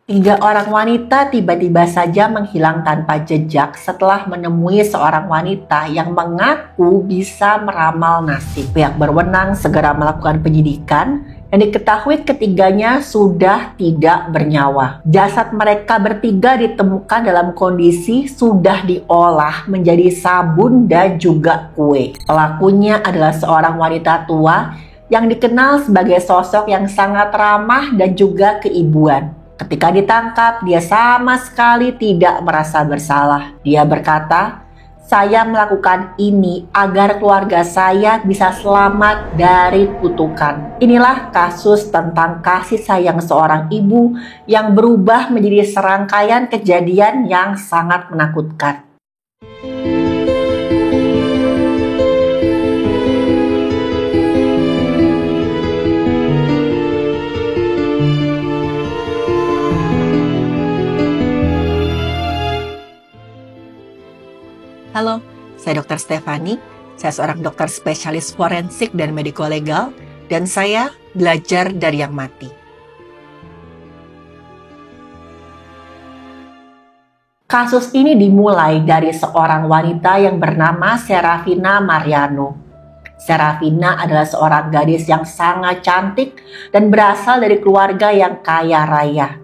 Tiga orang wanita tiba-tiba saja menghilang tanpa jejak setelah menemui seorang wanita yang mengaku bisa meramal nasib. Pihak berwenang segera melakukan penyidikan dan diketahui ketiganya sudah tidak bernyawa. Jasad mereka bertiga ditemukan dalam kondisi sudah diolah menjadi sabun dan juga kue. Pelakunya adalah seorang wanita tua yang dikenal sebagai sosok yang sangat ramah dan juga keibuan. Ketika ditangkap, dia sama sekali tidak merasa bersalah. Dia berkata, "Saya melakukan ini agar keluarga saya bisa selamat dari kutukan." Inilah kasus tentang kasih sayang seorang ibu yang berubah menjadi serangkaian kejadian yang sangat menakutkan. Halo, saya Dr. Stefani. Saya seorang dokter spesialis forensik dan mediko-legal, dan saya belajar dari yang mati. Kasus ini dimulai dari seorang wanita yang bernama Serafina Mariano. Serafina adalah seorang gadis yang sangat cantik dan berasal dari keluarga yang kaya raya.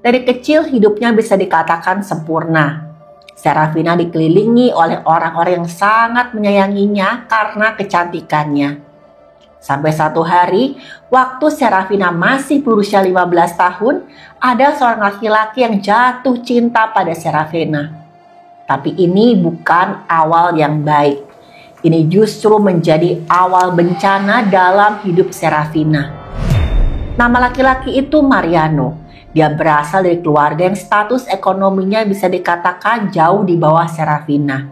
Dari kecil hidupnya bisa dikatakan sempurna. Serafina dikelilingi oleh orang-orang yang sangat menyayanginya karena kecantikannya. Sampai satu hari, waktu Serafina masih berusia 15 tahun, ada seorang laki-laki yang jatuh cinta pada Serafina. Tapi ini bukan awal yang baik. Ini justru menjadi awal bencana dalam hidup Serafina. Nama laki-laki itu Mariano. Dia berasal dari keluarga yang status ekonominya bisa dikatakan jauh di bawah Serafina.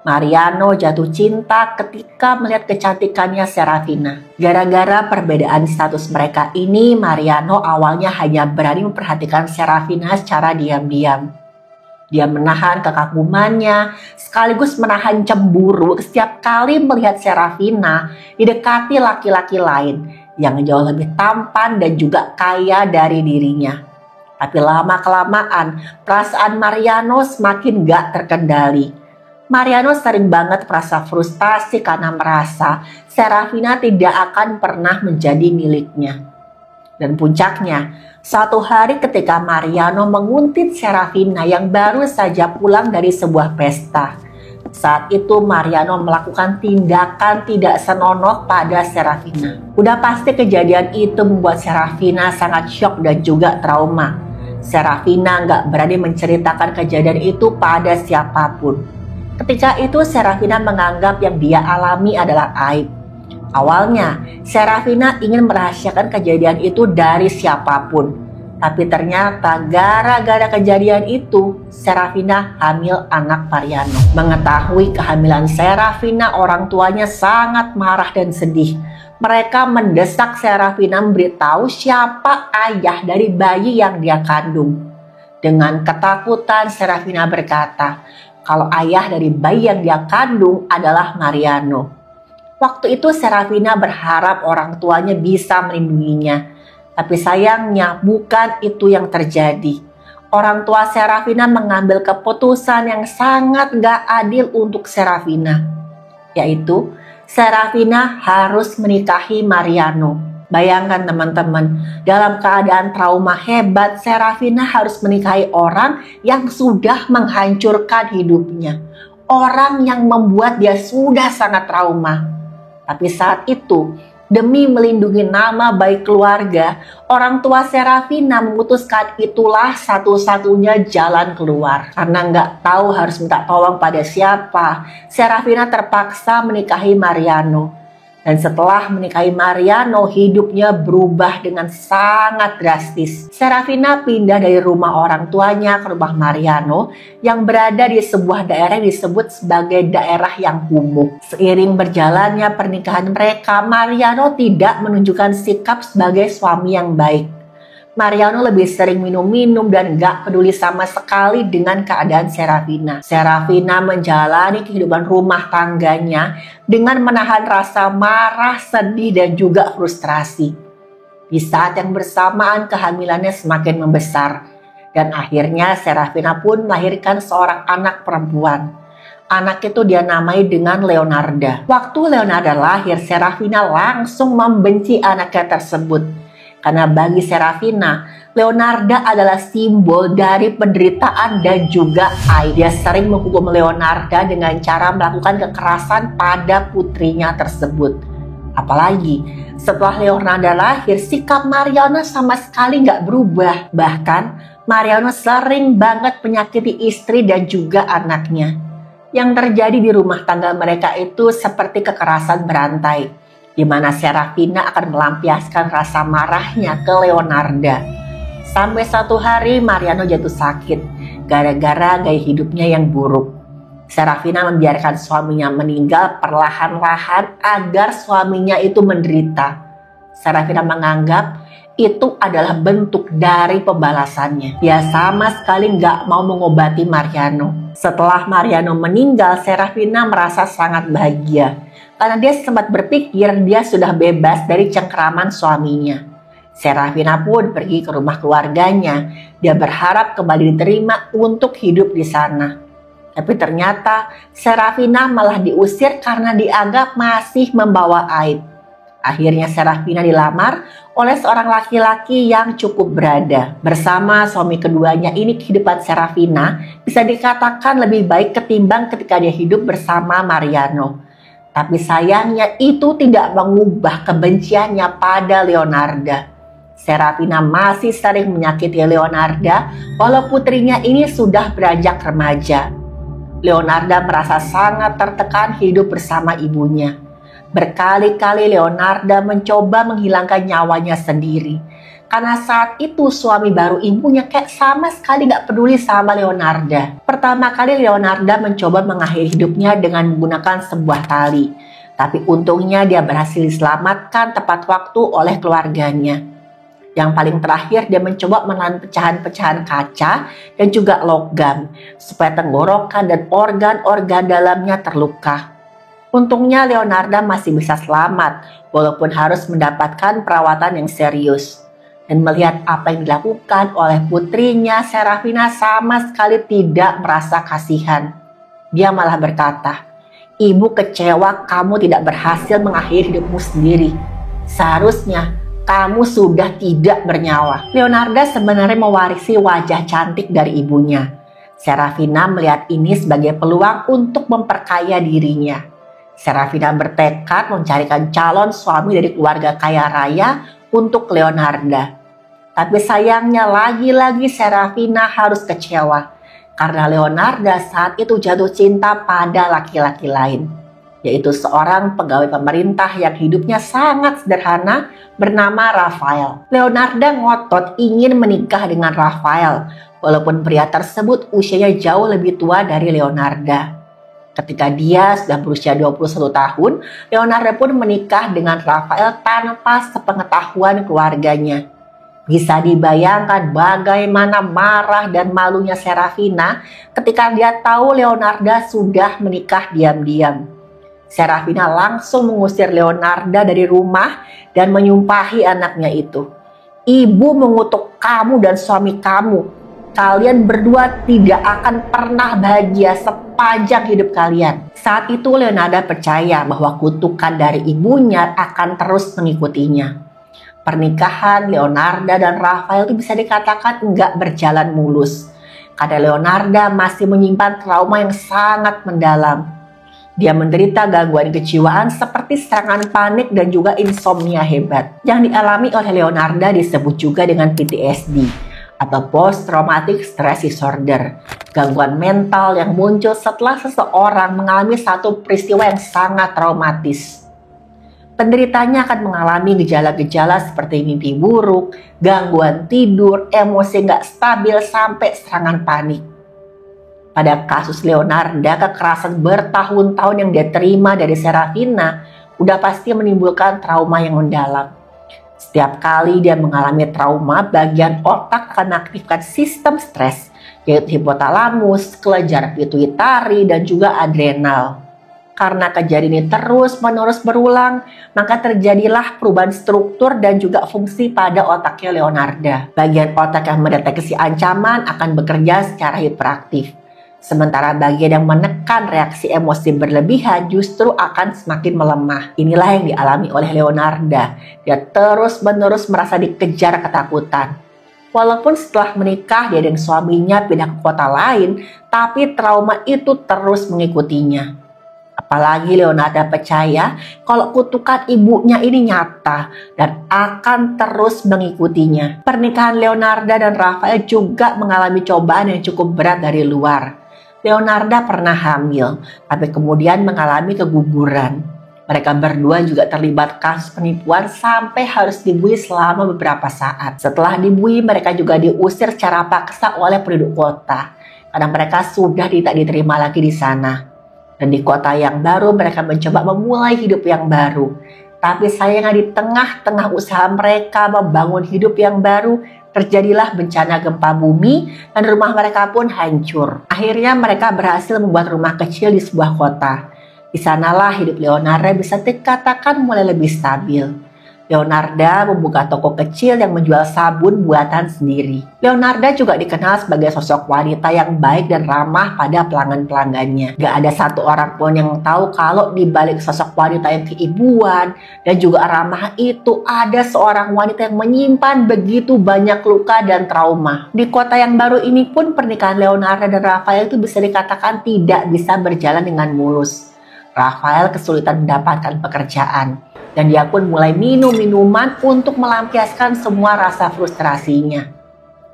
Mariano jatuh cinta ketika melihat kecantikannya Serafina. Gara-gara perbedaan status mereka ini, Mariano awalnya hanya berani memperhatikan Serafina secara diam-diam. Dia menahan kekagumannya, sekaligus menahan cemburu setiap kali melihat Serafina didekati laki-laki lain yang jauh lebih tampan dan juga kaya dari dirinya. Tapi lama-kelamaan perasaan Mariano semakin gak terkendali. Mariano sering banget merasa frustasi karena merasa Serafina tidak akan pernah menjadi miliknya. Dan puncaknya, suatu hari ketika Mariano menguntit Serafina yang baru saja pulang dari sebuah pesta. Saat itu Mariano melakukan tindakan tidak senonoh pada Serafina. Udah pasti kejadian itu membuat Serafina sangat syok dan juga trauma. Serafina nggak berani menceritakan kejadian itu pada siapapun. Ketika itu Serafina menganggap yang dia alami adalah aib. Awalnya Serafina ingin merahasiakan kejadian itu dari siapapun. Tapi ternyata gara-gara kejadian itu Serafina hamil anak Mariano. Mengetahui kehamilan Serafina, orang tuanya sangat marah dan sedih. Mereka mendesak Serafina memberitahu siapa ayah dari bayi yang dia kandung. Dengan ketakutan Serafina berkata kalau ayah dari bayi yang dia kandung adalah Mariano. Waktu itu Serafina berharap orang tuanya bisa melindunginya. Tapi sayangnya bukan itu yang terjadi. Orang tua Serafina mengambil keputusan yang sangat gak adil untuk Serafina. Yaitu Serafina harus menikahi Mariano. Bayangkan teman-teman, dalam keadaan trauma hebat, Serafina harus menikahi orang yang sudah menghancurkan hidupnya. Orang yang membuat dia sudah sangat trauma. Tapi saat itu, demi melindungi nama baik keluarga, orang tua Serafina memutuskan itulah satu-satunya jalan keluar. Karena nggak tahu harus minta tolong pada siapa, Serafina terpaksa menikahi Mariano. Dan setelah menikahi Mariano, hidupnya berubah dengan sangat drastis. Serafina pindah dari rumah orang tuanya ke rumah Mariano yang berada di sebuah daerah yang disebut sebagai daerah yang kumuh. Seiring berjalannya pernikahan mereka, Mariano tidak menunjukkan sikap sebagai suami yang baik. Mariano lebih sering minum-minum dan gak peduli sama sekali dengan keadaan Serafina. Serafina menjalani kehidupan rumah tangganya dengan menahan rasa marah, sedih, dan juga frustrasi. Di saat yang bersamaan kehamilannya semakin membesar. Dan akhirnya Serafina pun melahirkan seorang anak perempuan. Anak itu dia namai dengan Leonarda. Waktu Leonarda lahir, Serafina langsung membenci anaknya tersebut. Karena bagi Serafina, Leonarda adalah simbol dari penderitaan dan juga aib. Dia sering menghukum Leonarda dengan cara melakukan kekerasan pada putrinya tersebut. Apalagi setelah Leonarda lahir, sikap Mariano sama sekali nggak berubah. Bahkan Mariano sering banget menyakiti istri dan juga anaknya. Yang terjadi di rumah tangga mereka itu seperti kekerasan berantai, di mana Serafina akan melampiaskan rasa marahnya ke Leonarda. Sampai satu hari Mariano jatuh sakit gara-gara gaya hidupnya yang buruk. Serafina membiarkan suaminya meninggal perlahan-lahan agar suaminya itu menderita. Serafina menganggap itu adalah bentuk dari pembalasannya. Dia sama sekali nggak mau mengobati Mariano. Setelah Mariano meninggal, Serafina merasa sangat bahagia karena dia sempat berpikir dia sudah bebas dari cengkeraman suaminya. Serafina pun pergi ke rumah keluarganya. Dia berharap kembali diterima untuk hidup di sana. Tapi ternyata Serafina malah diusir karena dianggap masih membawa aib. Akhirnya Serafina dilamar oleh seorang laki-laki yang cukup berada. Bersama suami keduanya ini, kehidupan Serafina bisa dikatakan lebih baik ketimbang ketika dia hidup bersama Mariano. Tapi sayangnya itu tidak mengubah kebenciannya pada Leonarda. Serafina masih sering menyakiti Leonarda walau putrinya ini sudah beranjak remaja. Leonarda merasa sangat tertekan hidup bersama ibunya. Berkali-kali Leonarda mencoba menghilangkan nyawanya sendiri. Karena saat itu suami baru ibunya kayak sama sekali gak peduli sama Leonarda. Pertama kali Leonarda mencoba mengakhiri hidupnya dengan menggunakan sebuah tali. Tapi untungnya dia berhasil diselamatkan tepat waktu oleh keluarganya. Yang paling terakhir dia mencoba menelan pecahan-pecahan kaca dan juga logam supaya tenggorokan dan organ-organ dalamnya terluka. Untungnya Leonarda masih bisa selamat walaupun harus mendapatkan perawatan yang serius. Dan melihat apa yang dilakukan oleh putrinya, Serafina sama sekali tidak merasa kasihan. Dia malah berkata, "Ibu kecewa kamu tidak berhasil mengakhiri hidupmu sendiri. Seharusnya kamu sudah tidak bernyawa." Leonarda sebenarnya mewarisi wajah cantik dari ibunya. Serafina melihat ini sebagai peluang untuk memperkaya dirinya. Serafina bertekad mencarikan calon suami dari keluarga kaya raya untuk Leonarda. Tapi sayangnya lagi-lagi Serafina harus kecewa karena Leonarda saat itu jatuh cinta pada laki-laki lain, yaitu seorang pegawai pemerintah yang hidupnya sangat sederhana bernama Rafael. Leonarda ngotot ingin menikah dengan Rafael walaupun pria tersebut usianya jauh lebih tua dari Leonarda. Ketika dia sudah berusia 21 tahun, Leonarda pun menikah dengan Rafael tanpa sepengetahuan keluarganya. Bisa dibayangkan bagaimana marah dan malunya Serafina ketika dia tahu Leonarda sudah menikah diam-diam. Serafina langsung mengusir Leonarda dari rumah dan menyumpahi anaknya itu. "Ibu mengutuk kamu dan suami kamu. Kalian berdua tidak akan pernah bahagia sepanjang hidup kalian." Saat itu Leonarda percaya bahwa kutukan dari ibunya akan terus mengikutinya. Pernikahan Leonarda dan Rafael itu bisa dikatakan enggak berjalan mulus. Karena Leonarda masih menyimpan trauma yang sangat mendalam. Dia menderita gangguan kejiwaan seperti serangan panik dan juga insomnia hebat. Yang dialami oleh Leonarda disebut juga dengan PTSD. Atau Post Traumatic Stress Disorder, gangguan mental yang muncul setelah seseorang mengalami satu peristiwa yang sangat traumatis. Penderitanya akan mengalami gejala-gejala seperti mimpi buruk, gangguan tidur, emosi nggak stabil, sampai serangan panik. Pada kasus Leonarda, kekerasan bertahun-tahun yang dia terima dari Serafina udah pasti menimbulkan trauma yang mendalam. Setiap kali dia mengalami trauma, bagian otak akan mengaktifkan sistem stres, yaitu hipotalamus, kelenjar pituitari, dan juga adrenal. Karena kejadian ini terus-menerus berulang, maka terjadilah perubahan struktur dan juga fungsi pada otaknya Leonarda. Bagian otak yang mendeteksi ancaman akan bekerja secara hiperaktif. Sementara bagian yang menekan reaksi emosi berlebihan justru akan semakin melemah. Inilah yang dialami oleh Leonarda. Dia terus-menerus merasa dikejar ketakutan. Walaupun setelah menikah dia dan suaminya pindah ke kota lain, tapi trauma itu terus mengikutinya. Apalagi Leonarda percaya kalau kutukan ibunya ini nyata dan akan terus mengikutinya. Pernikahan Leonarda dan Rafael juga mengalami cobaan yang cukup berat dari luar. Leonarda pernah hamil, tapi kemudian mengalami keguguran. Mereka berdua juga terlibat kasus penipuan sampai harus dibui selama beberapa saat. Setelah dibui, mereka juga diusir secara paksa oleh penduduk kota karena mereka sudah tidak diterima lagi di sana. Dan di kota yang baru mereka mencoba memulai hidup yang baru. Tapi sayangnya di tengah-tengah usaha mereka membangun hidup yang baru, terjadilah bencana gempa bumi dan rumah mereka pun hancur. Akhirnya mereka berhasil membuat rumah kecil di sebuah kota. Di sanalah hidup Leonarda bisa dikatakan mulai lebih stabil. Leonarda membuka toko kecil yang menjual sabun buatan sendiri. Leonarda juga dikenal sebagai sosok wanita yang baik dan ramah pada pelanggan-pelanggannya. Gak ada satu orang pun yang tahu kalau di balik sosok wanita yang keibuan dan juga ramah itu ada seorang wanita yang menyimpan begitu banyak luka dan trauma. Di kota yang baru ini pun pernikahan Leonarda dan Rafael itu bisa dikatakan tidak bisa berjalan dengan mulus. Rafael kesulitan mendapatkan pekerjaan. Dan dia pun mulai minum minuman untuk melampiaskan semua rasa frustrasinya.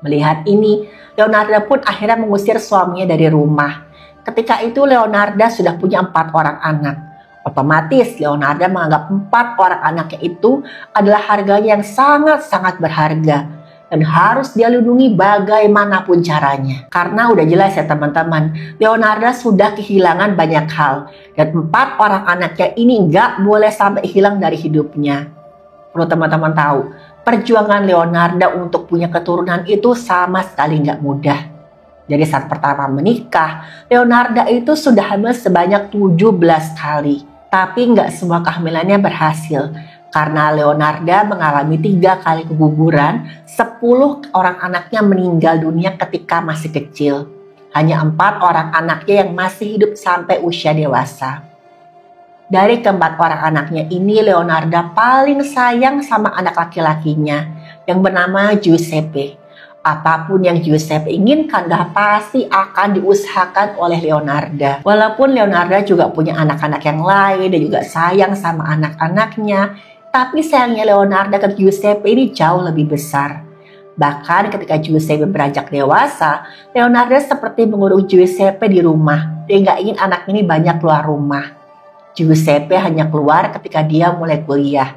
Melihat ini, Leonarda pun akhirnya mengusir suaminya dari rumah. Ketika itu Leonarda sudah punya 4 orang anak. Otomatis Leonarda menganggap 4 orang anaknya itu adalah harganya yang sangat-sangat berharga. Dan harus dia lindungi bagaimanapun caranya. Karena udah jelas ya teman-teman, Leonarda sudah kehilangan banyak hal. Dan 4 orang anaknya ini nggak boleh sampai hilang dari hidupnya. Perlu teman-teman tahu, perjuangan Leonarda untuk punya keturunan itu sama sekali nggak mudah. Jadi saat pertama menikah, Leonarda itu sudah hamil sebanyak 17 kali. Tapi nggak semua kehamilannya berhasil. Karena Leonarda mengalami 3 kali keguguran, 10 orang anaknya meninggal dunia ketika masih kecil. Hanya 4 orang anaknya yang masih hidup sampai usia dewasa. Dari keempat orang anaknya ini, Leonarda paling sayang sama anak laki-lakinya yang bernama Giuseppe. Apapun yang Giuseppe inginkan pasti akan diusahakan oleh Leonarda. Walaupun Leonarda juga punya anak-anak yang lain dan juga sayang sama anak-anaknya, tapi sayangnya Leonarda ke Giuseppe ini jauh lebih besar. Bahkan ketika Giuseppe beranjak dewasa, Leonarda seperti mengurung Giuseppe di rumah. Dia nggak ingin anak ini banyak keluar rumah. Giuseppe hanya keluar ketika dia mulai kuliah.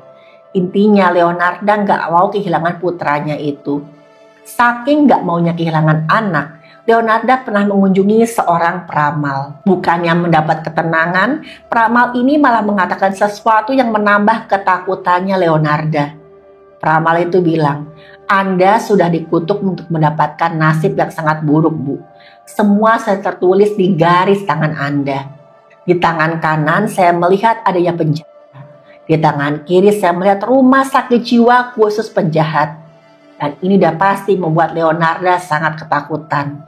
Intinya Leonarda nggak mau kehilangan putranya itu. Saking nggak maunya kehilangan anak, Leonarda pernah mengunjungi seorang peramal. Bukannya mendapat ketenangan, peramal ini malah mengatakan sesuatu yang menambah ketakutannya Leonarda. Peramal itu bilang, Anda sudah dikutuk untuk mendapatkan nasib yang sangat buruk, Bu. Semua sudah tertulis di garis tangan Anda. Di tangan kanan saya melihat adanya penjara. Di tangan kiri saya melihat rumah sakit jiwa khusus penjahat. Dan ini udah pasti membuat Leonarda sangat ketakutan.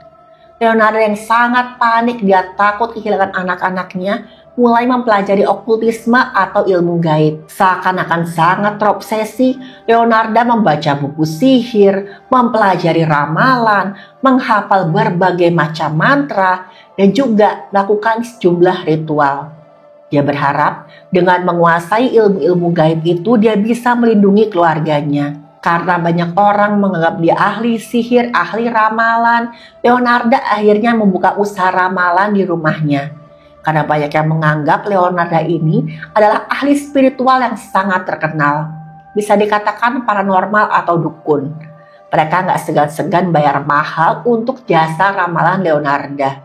Leonarda yang sangat panik, dia takut kehilangan anak-anaknya, mulai mempelajari okultisme atau ilmu gaib. Seakan-akan sangat terobsesi, Leonarda membaca buku sihir, mempelajari ramalan, menghafal berbagai macam mantra, dan juga melakukan sejumlah ritual. Dia berharap dengan menguasai ilmu-ilmu gaib itu dia bisa melindungi keluarganya. Karena banyak orang menganggap dia ahli sihir, ahli ramalan, Leonarda akhirnya membuka usaha ramalan di rumahnya. Karena banyak yang menganggap Leonarda ini adalah ahli spiritual yang sangat terkenal. Bisa dikatakan paranormal atau dukun. Mereka nggak segan-segan bayar mahal untuk jasa ramalan Leonarda.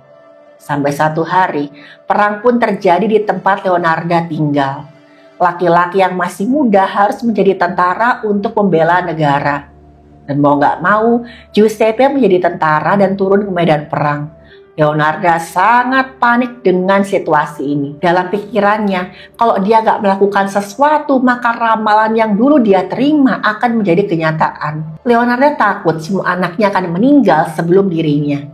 Sampai satu hari, perang pun terjadi di tempat Leonarda tinggal. Laki-laki yang masih muda harus menjadi tentara untuk membela negara. Dan mau gak mau, Giuseppe menjadi tentara dan turun ke medan perang. Leonarda sangat panik dengan situasi ini. Dalam pikirannya, kalau dia gak melakukan sesuatu, maka ramalan yang dulu dia terima akan menjadi kenyataan. Leonarda takut semua anaknya akan meninggal sebelum dirinya.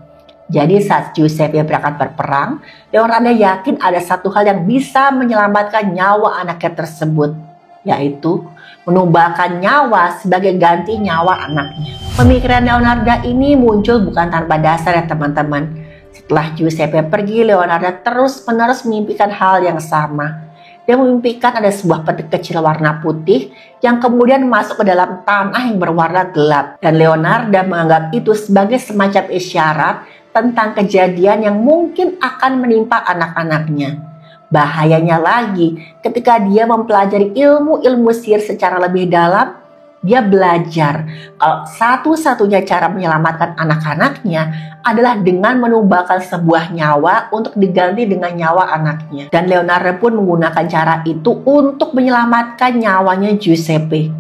Jadi saat Giuseppe berangkat berperang, Leonarda yakin ada satu hal yang bisa menyelamatkan nyawa anaknya tersebut, yaitu menumbangkan nyawa sebagai ganti nyawa anaknya. Pemikiran Leonarda ini muncul bukan tanpa dasar ya teman-teman. Setelah Giuseppe pergi, Leonarda terus-menerus memimpikan hal yang sama. Dia memimpikan ada sebuah peti kecil warna putih yang kemudian masuk ke dalam tanah yang berwarna gelap. Dan Leonarda menganggap itu sebagai semacam isyarat tentang kejadian yang mungkin akan menimpa anak-anaknya. Bahayanya lagi, ketika dia mempelajari ilmu-ilmu sihir secara lebih dalam, dia belajar kalau satu-satunya cara menyelamatkan anak-anaknya adalah dengan menumbangkan sebuah nyawa untuk diganti dengan nyawa anaknya. Dan Leonardo pun menggunakan cara itu untuk menyelamatkan nyawanya Giuseppe.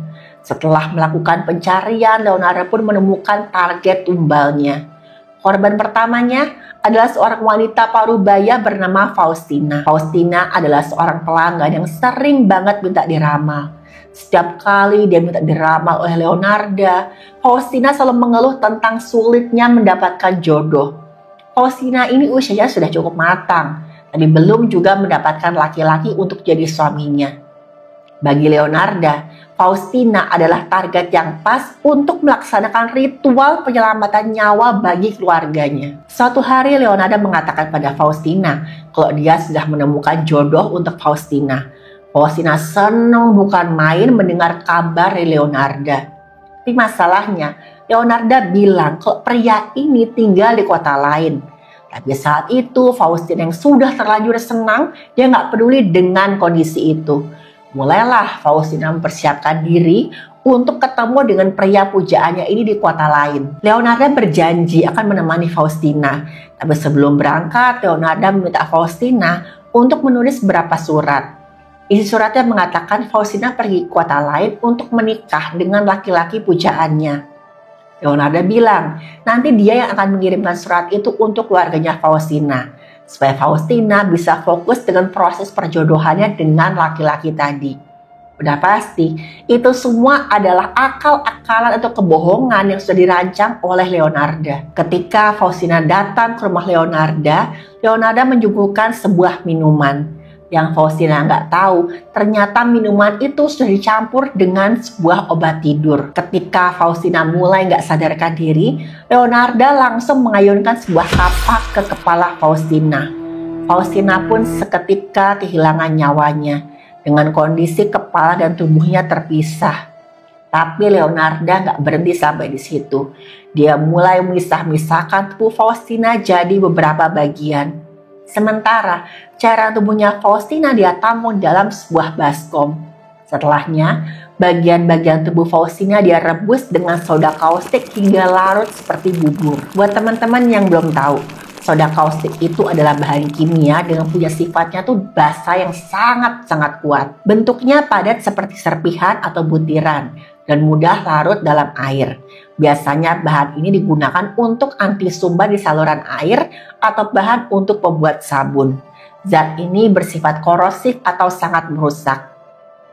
Setelah melakukan pencarian, Leonardo pun menemukan target tumbalnya. Korban pertamanya adalah seorang wanita parubaya bernama Faustina. Faustina adalah seorang pelanggan yang sering banget minta diramal. Setiap kali dia minta diramal oleh Leonarda, Faustina selalu mengeluh tentang sulitnya mendapatkan jodoh. Faustina ini usianya sudah cukup matang, tapi belum juga mendapatkan laki-laki untuk jadi suaminya. Bagi Leonarda, Faustina adalah target yang pas untuk melaksanakan ritual penyelamatan nyawa bagi keluarganya. Suatu hari Leonarda mengatakan pada Faustina kalau dia sudah menemukan jodoh untuk Faustina. Faustina senang bukan main mendengar kabar dari Leonarda. Tapi masalahnya, Leonarda bilang kalau pria ini tinggal di kota lain. Tapi saat itu Faustina yang sudah terlanjur senang, dia nggak peduli dengan kondisi itu. Mulailah Faustina mempersiapkan diri untuk ketemu dengan pria pujaannya ini di kota lain. Leonarda berjanji akan menemani Faustina. Tapi sebelum berangkat, Leonarda meminta Faustina untuk menulis beberapa surat. Isi suratnya mengatakan Faustina pergi ke kota lain untuk menikah dengan laki-laki pujaannya. Leonarda bilang, nanti dia yang akan mengirimkan surat itu untuk keluarganya Faustina, supaya Faustina bisa fokus dengan proses perjodohannya dengan laki-laki tadi. Udah pasti, itu semua adalah akal-akalan atau kebohongan yang sudah dirancang oleh Leonarda. Ketika Faustina datang ke rumah Leonarda, Leonarda menyuguhkan sebuah minuman. Yang Faustina nggak tahu, ternyata minuman itu sudah dicampur dengan sebuah obat tidur. Ketika Faustina mulai nggak sadarkan diri, Leonarda langsung mengayunkan sebuah kapak ke kepala Faustina. Faustina pun seketika kehilangan nyawanya, dengan kondisi kepala dan tubuhnya terpisah. Tapi Leonarda nggak berhenti sampai di situ. Dia mulai memisah-misahkan tubuh Faustina jadi beberapa bagian. Sementara cairan tubuhnya Faustina dia tampung dalam sebuah baskom. Setelahnya, bagian-bagian tubuh Faustina dia rebus dengan soda kaustik hingga larut seperti bubur. Buat teman-teman yang belum tahu, soda kaustik itu adalah bahan kimia dengan punya sifatnya tuh basa yang sangat-sangat kuat. Bentuknya padat seperti serpihan atau butiran dan mudah larut dalam air. Biasanya bahan ini digunakan untuk anti sumbat di saluran air atau bahan untuk pembuat sabun. Zat ini bersifat korosif atau sangat merusak.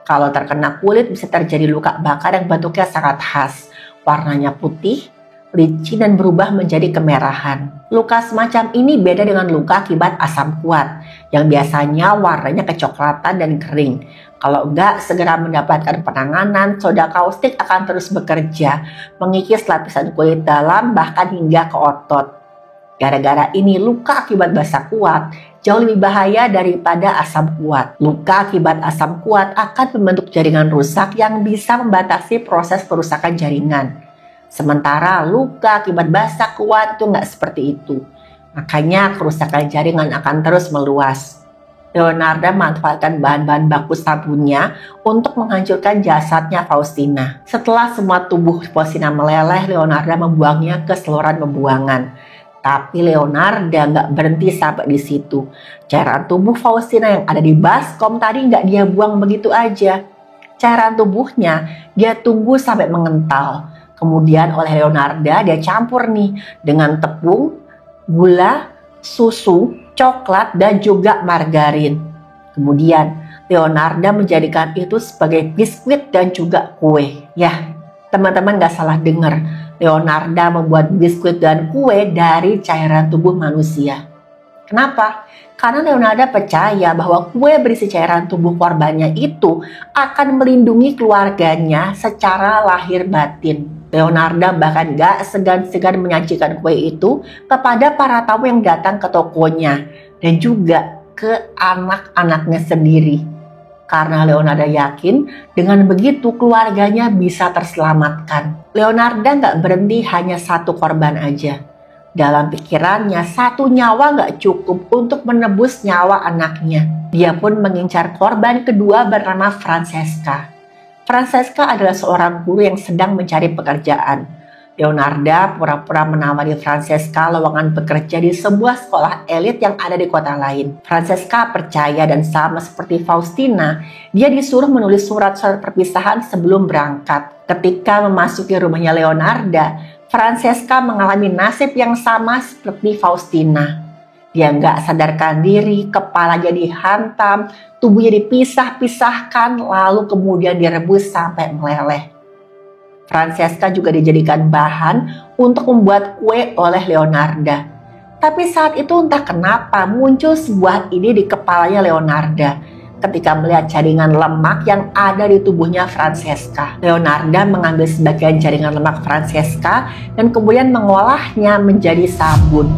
Kalau terkena kulit bisa terjadi luka bakar yang bentuknya sangat khas. Warnanya putih, licin dan berubah menjadi kemerahan. Luka semacam ini beda dengan luka akibat asam kuat yang biasanya warnanya kecoklatan dan kering. Kalau enggak segera mendapatkan penanganan, soda kaustik akan terus bekerja, mengikis lapisan kulit dalam bahkan hingga ke otot. Gara-gara ini luka akibat basa kuat jauh lebih bahaya daripada asam kuat. Luka akibat asam kuat akan membentuk jaringan rusak yang bisa membatasi proses perusakan jaringan. Sementara luka akibat basa kuat itu nggak seperti itu. Makanya kerusakan jaringan akan terus meluas. Leonarda memanfaatkan bahan-bahan baku sabunnya untuk menghancurkan jasadnya Faustina. Setelah semua tubuh Faustina meleleh, Leonarda membuangnya ke saluran pembuangan. Tapi Leonarda nggak berhenti sampai di situ. Cairan tubuh Faustina yang ada di baskom tadi nggak dia buang begitu aja. Cairan tubuhnya dia tunggu sampai mengental. Kemudian oleh Leonarda dia campur nih dengan tepung, gula, susu, coklat, dan juga margarin. Kemudian Leonarda menjadikan itu sebagai biskuit dan juga kue. Ya, teman-teman gak salah dengar. Leonarda membuat biskuit dan kue dari cairan tubuh manusia. Kenapa? Karena Leonarda percaya bahwa kue berisi cairan tubuh korbannya itu akan melindungi keluarganya secara lahir batin. Leonarda bahkan gak segan-segan menyajikan kue itu kepada para tamu yang datang ke tokonya dan juga ke anak-anaknya sendiri. Karena Leonarda yakin dengan begitu keluarganya bisa terselamatkan. Leonarda gak berhenti hanya satu korban aja. Dalam pikirannya, satu nyawa gak cukup untuk menebus nyawa anaknya. Dia pun mengincar korban kedua bernama Francesca. Francesca adalah seorang guru yang sedang mencari pekerjaan. Leonarda pura-pura menawari Francesca lowongan bekerja di sebuah sekolah elit yang ada di kota lain. Francesca percaya dan sama seperti Faustina, dia disuruh menulis surat-surat perpisahan sebelum berangkat. Ketika memasuki rumahnya Leonarda, Francesca mengalami nasib yang sama seperti Faustina. Dia nggak sadarkan diri, kepalanya dihantam, tubuhnya dipisah-pisahkan, lalu kemudian direbus sampai meleleh. Francesca juga dijadikan bahan untuk membuat kue oleh Leonarda. Tapi saat itu entah kenapa muncul sebuah ide di kepalanya Leonarda ketika melihat jaringan lemak yang ada di tubuhnya Francesca. Leonarda mengambil sebagian jaringan lemak Francesca dan kemudian mengolahnya menjadi sabun.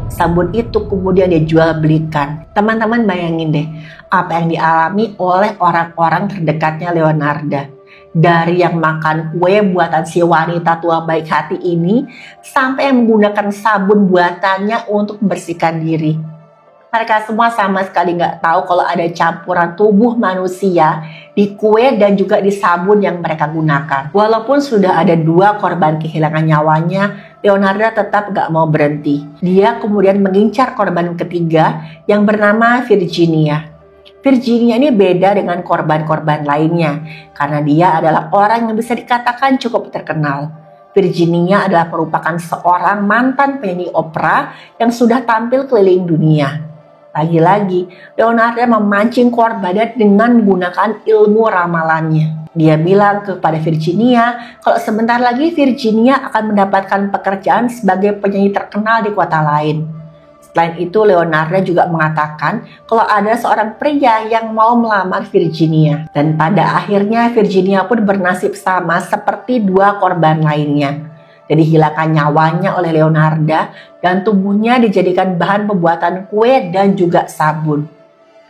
Sabun itu kemudian dijual belikan. Teman-teman bayangin deh apa yang dialami oleh orang-orang terdekatnya Leonarda. Dari yang makan kue buatan si wanita tua baik hati ini sampai yang menggunakan sabun buatannya untuk membersihkan diri. Mereka semua sama sekali nggak tahu kalau ada campuran tubuh manusia di kue dan juga di sabun yang mereka gunakan. Walaupun sudah ada 2 korban kehilangan nyawanya, Leonarda tetap nggak mau berhenti. Dia kemudian mengincar korban ketiga yang bernama Virginia. Virginia ini beda dengan korban-korban lainnya karena dia adalah orang yang bisa dikatakan cukup terkenal. Virginia adalah merupakan seorang mantan penyanyi opera yang sudah tampil keliling dunia. Lagi-lagi, Leonarda memancing korbannya dengan menggunakan ilmu ramalannya. Dia bilang kepada Virginia kalau sebentar lagi Virginia akan mendapatkan pekerjaan sebagai penyanyi terkenal di kota lain. Selain itu, Leonarda juga mengatakan kalau ada seorang pria yang mau melamar Virginia. Dan pada akhirnya Virginia pun bernasib sama seperti 2 korban lainnya. Jadi hilangkan nyawanya oleh Leonarda dan tubuhnya dijadikan bahan pembuatan kue dan juga sabun.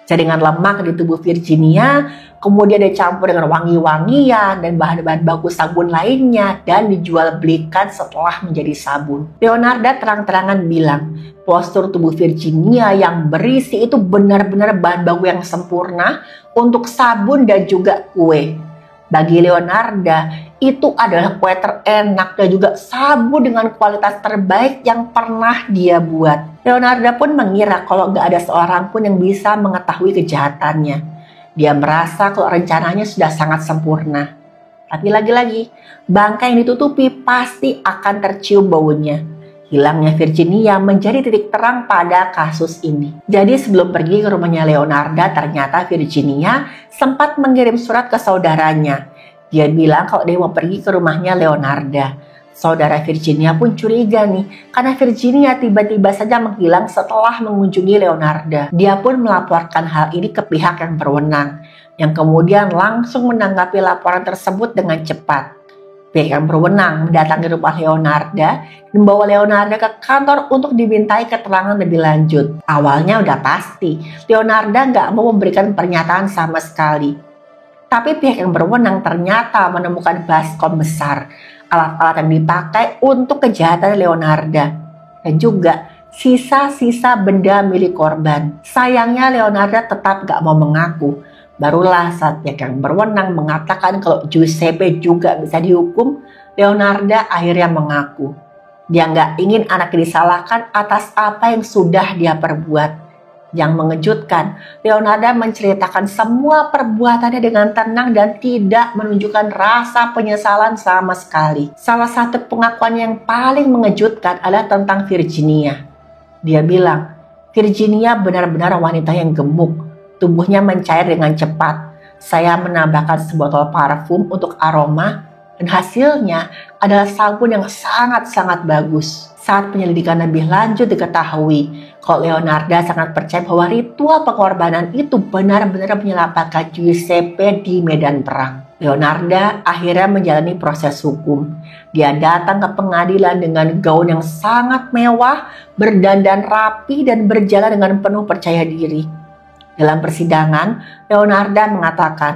Jaringan lemak di tubuh Virginia kemudian dicampur dengan wangi-wangian dan bahan-bahan bagus sabun lainnya dan dijual belikan setelah menjadi sabun. Leonarda terang-terangan bilang, postur tubuh Virginia yang berisi itu benar-benar bahan baku yang sempurna untuk sabun dan juga kue. Bagi Leonarda, itu adalah kue terenak dan juga sabun dengan kualitas terbaik yang pernah dia buat. Leonarda pun mengira kalau gak ada seorang pun yang bisa mengetahui kejahatannya. Dia merasa kalau rencananya sudah sangat sempurna. Tapi lagi-lagi, bangkai yang ditutupi pasti akan tercium baunya. Hilangnya Virginia menjadi titik terang pada kasus ini. Jadi sebelum pergi ke rumahnya Leonarda, ternyata Virginia sempat mengirim surat ke saudaranya. Dia bilang kalau dia mau pergi ke rumahnya Leonarda. Saudara Virginia pun curiga nih, karena Virginia tiba-tiba saja menghilang setelah mengunjungi Leonarda. Dia pun melaporkan hal ini ke pihak yang berwenang, yang kemudian langsung menanggapi laporan tersebut dengan cepat. Pihak yang berwenang mendatangi rumah Leonarda dan membawa Leonarda ke kantor untuk dimintai keterangan lebih lanjut. Awalnya udah pasti, Leonarda nggak mau memberikan pernyataan sama sekali. Tapi pihak yang berwenang ternyata menemukan baskom besar, alat-alat yang dipakai untuk kejahatan Leonarda, dan juga sisa-sisa benda milik korban. Sayangnya Leonarda tetap gak mau mengaku. Barulah saat pihak yang berwenang mengatakan kalau Giuseppe juga bisa dihukum, Leonarda akhirnya mengaku. Dia gak ingin anaknya disalahkan atas apa yang sudah dia perbuat. Yang mengejutkan, Leonarda menceritakan semua perbuatannya dengan tenang dan tidak menunjukkan rasa penyesalan sama sekali. Salah satu pengakuan yang paling mengejutkan adalah tentang Virginia. Dia bilang, Virginia benar-benar wanita yang gemuk, tubuhnya mencair dengan cepat. Saya menambahkan sebotol parfum untuk aroma, dan hasilnya adalah sabun yang sangat-sangat bagus. Saat penyelidikan lebih lanjut diketahui kalau Leonarda sangat percaya bahwa ritual pengorbanan itu benar-benar menyelamatkan Giuseppe di medan perang. Leonarda akhirnya menjalani proses hukum. Dia datang ke pengadilan dengan gaun yang sangat mewah, berdandan rapi, dan berjalan dengan penuh percaya diri. Dalam persidangan, Leonarda mengatakan,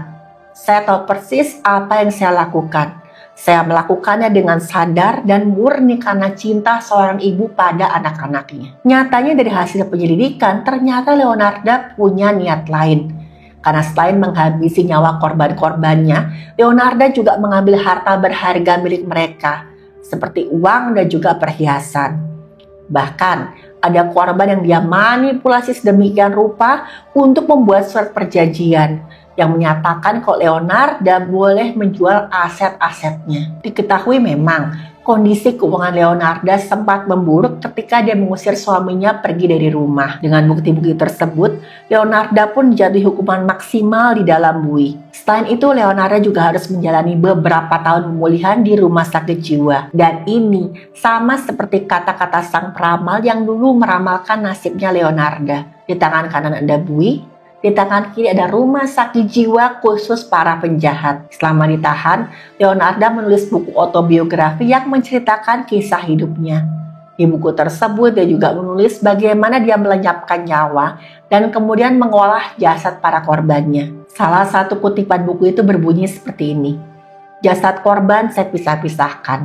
"Saya tahu persis apa yang saya lakukan. Saya melakukannya dengan sadar dan murni karena cinta seorang ibu pada anak-anaknya." Nyatanya dari hasil penyelidikan, ternyata Leonarda punya niat lain. Karena selain menghabisi nyawa korban-korbannya, Leonarda juga mengambil harta berharga milik mereka, seperti uang dan juga perhiasan. Bahkan, ada korban yang dia manipulasi sedemikian rupa untuk membuat surat perjanjian yang menyatakan kalau Leonarda boleh menjual aset-asetnya. Diketahui memang kondisi keuangan Leonarda sempat memburuk ketika dia mengusir suaminya pergi dari rumah. Dengan bukti-bukti tersebut, Leonarda pun dijatuhi hukuman maksimal di dalam bui. Selain itu, Leonarda juga harus menjalani beberapa tahun pemulihan di rumah sakit jiwa. Dan ini sama seperti kata-kata sang peramal yang dulu meramalkan nasibnya Leonarda. Di tangan kanan ada bui, di tangan kiri ada rumah sakit jiwa khusus para penjahat. Selama ditahan, Leonarda menulis buku autobiografi yang menceritakan kisah hidupnya. Di buku tersebut dia juga menulis bagaimana dia melenyapkan nyawa dan kemudian mengolah jasad para korbannya. Salah satu kutipan buku itu berbunyi seperti ini. "Jasad korban saya pisah-pisahkan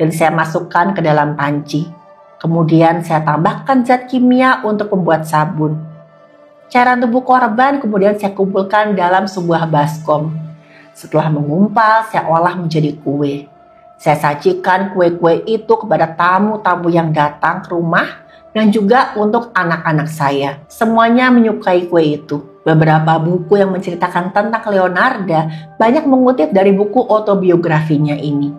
dan saya masukkan ke dalam panci. Kemudian saya tambahkan zat kimia untuk membuat sabun. Cairan tubuh korban kemudian saya kumpulkan dalam sebuah baskom. Setelah mengumpal, saya olah menjadi kue. Saya sajikan kue-kue itu kepada tamu-tamu yang datang ke rumah dan juga untuk anak-anak saya. Semuanya menyukai kue itu." Beberapa buku yang menceritakan tentang Leonarda banyak mengutip dari buku autobiografinya ini.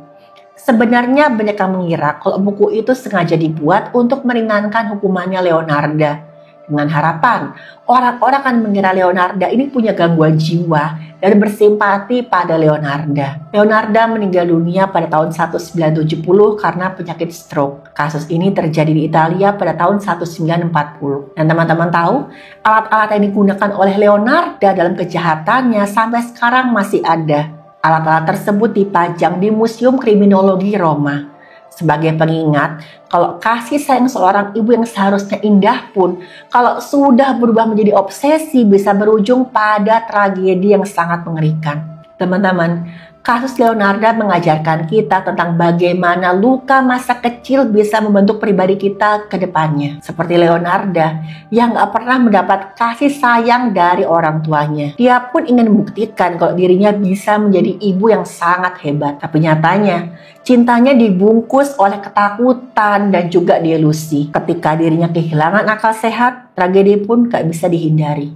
Sebenarnya banyak yang mengira kalau buku itu sengaja dibuat untuk meringankan hukumannya Leonarda. Dengan harapan, orang-orang akan mengira Leonarda ini punya gangguan jiwa dan bersimpati pada Leonarda. Leonarda meninggal dunia pada tahun 1970 karena penyakit stroke. Kasus ini terjadi di Italia pada tahun 1940. Dan teman-teman tahu, alat-alat yang digunakan oleh Leonarda dalam kejahatannya sampai sekarang masih ada. Alat-alat tersebut dipajang di Museum Kriminologi Roma. Sebagai pengingat, kalau kasih sayang seorang ibu yang seharusnya indah pun, kalau sudah berubah menjadi obsesi, bisa berujung pada tragedi yang sangat mengerikan. Teman-teman, kasus Leonarda mengajarkan kita tentang bagaimana luka masa kecil bisa membentuk pribadi kita ke depannya. Seperti Leonarda yang gak pernah mendapat kasih sayang dari orang tuanya. Dia pun ingin membuktikan kalau dirinya bisa menjadi ibu yang sangat hebat. Tapi nyatanya, cintanya dibungkus oleh ketakutan dan juga delusi. Ketika dirinya kehilangan akal sehat, tragedi pun gak bisa dihindari.